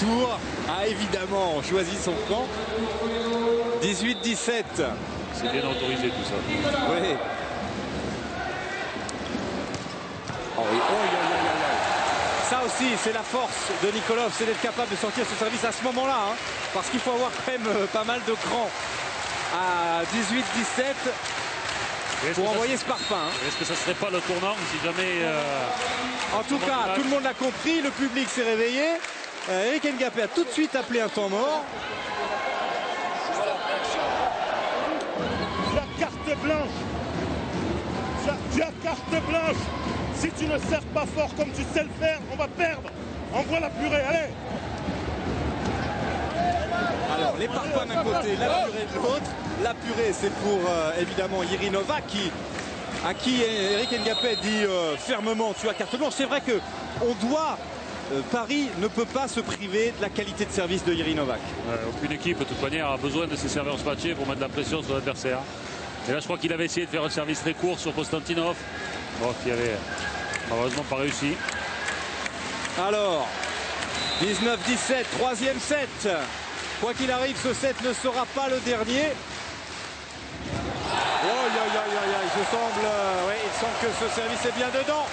tour a évidemment choisi son camp. 18-17. C'est bien autorisé tout ça. Oui. Oh oui. Oh, ça aussi, c'est la force de Nikolov, c'est d'être capable de sortir ce service à ce moment-là. Hein, parce qu'il faut avoir quand même pas mal de cran à 18-17 pour envoyer ce parfum. Hein. Est-ce que ça ne serait pas le tournant si jamais... En tout cas, tout le monde l'a compris, le public s'est réveillé. Eric Ngapé a tout de suite appelé un temps mort. Tu as carte blanche. Tu as carte blanche. Si tu ne serres pas fort comme tu sais le faire, on va perdre. Envoie la purée, allez. Alors, les parpaings d'un côté, la purée de l'autre. La purée, c'est pour évidemment Jiří Novák à qui Eric Ngapé dit fermement tu as carte blanche. C'est vrai que on doit... Paris ne peut pas se priver de la qualité de service de Jiří Novák. Aucune équipe, de toute manière, a besoin de ses serveurs matchés pour mettre de la pression sur l'adversaire. Et là, je crois qu'il avait essayé de faire un service très court sur Konstantinov. Bon, qui avait malheureusement pas réussi. Alors, 19-17, troisième set. Quoi qu'il arrive, ce set ne sera pas le dernier. Oh, il semble que ce service est bien dedans.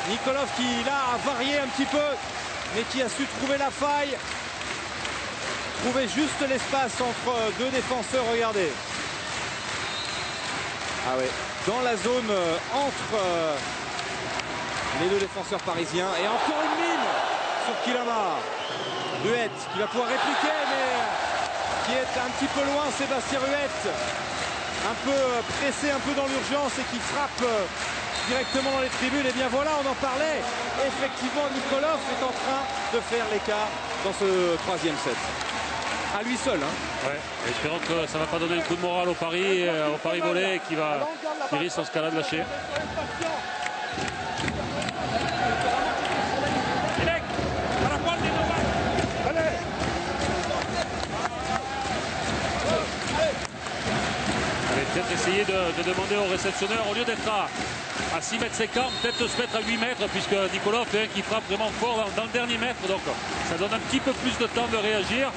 Nikolov qui là a varié un petit peu, mais qui a su trouver la faille. Trouver juste l'espace entre deux défenseurs, regardez. Ah ouais, dans la zone entre les deux défenseurs parisiens. Et encore une mine sur Kilama. Ruette qui va pouvoir répliquer, mais qui est un petit peu loin, Sébastien Ruette. Un peu pressé, un peu dans l'urgence et qui frappe directement dans les tribunes. Et bien voilà, on en parlait. Effectivement, Nikolov est en train de faire l'écart dans ce troisième set. À lui seul. Hein. Ouais, espérons que ça ne va pas donner un coup de morale au Paris volley qui risque en ce cas-là de lâcher. Peut-être essayer de demander au réceptionneur, au lieu d'être à 6 mètres 50, peut-être se mettre à 8 mètres, puisque Nikolov est un qui frappe vraiment fort dans le dernier mètre. Donc ça donne un petit peu plus de temps de réagir.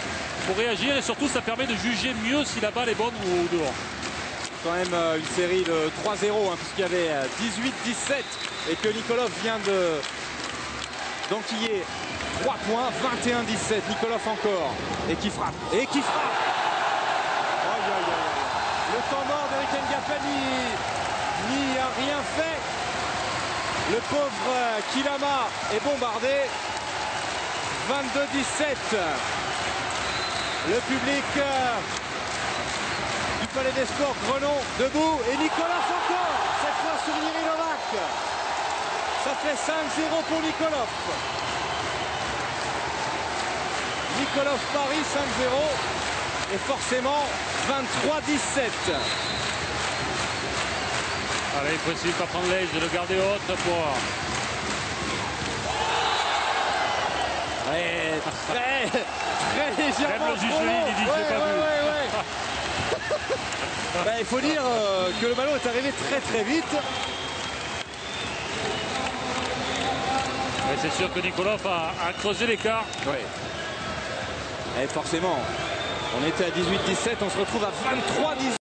Pour réagir, et surtout ça permet de juger mieux si la balle est bonne ou dehors. Quand même une série de 3-0, hein, puisqu'il y avait 18-17 et que Nikolov vient d'enquiller 3 points, 21-17. Nikolov encore. Et qui frappe. Et qui frappe. Le temps mort d'Eric Ngapé n'y a rien fait. Le pauvre Kilama est bombardé. 22-17. Le public du Palais des Sports, Grenon, debout. Et Nikolov encore. Cette fois sur Jiří Novák. Ça fait 5-0 pour Nikolov. Nikolov Paris 5-0. Et forcément 23-17. Allez, il faut essayer de ne pas prendre l'âge, de le garder haute pour... Ouais, très légèrement. Même le juge, il dit que j'ai pas vu. Ben, il faut dire que le ballon est arrivé très vite. C'est sûr que Nikolov a creusé l'écart. Oui. Et forcément, on était à 18-17, on se retrouve à 23-17.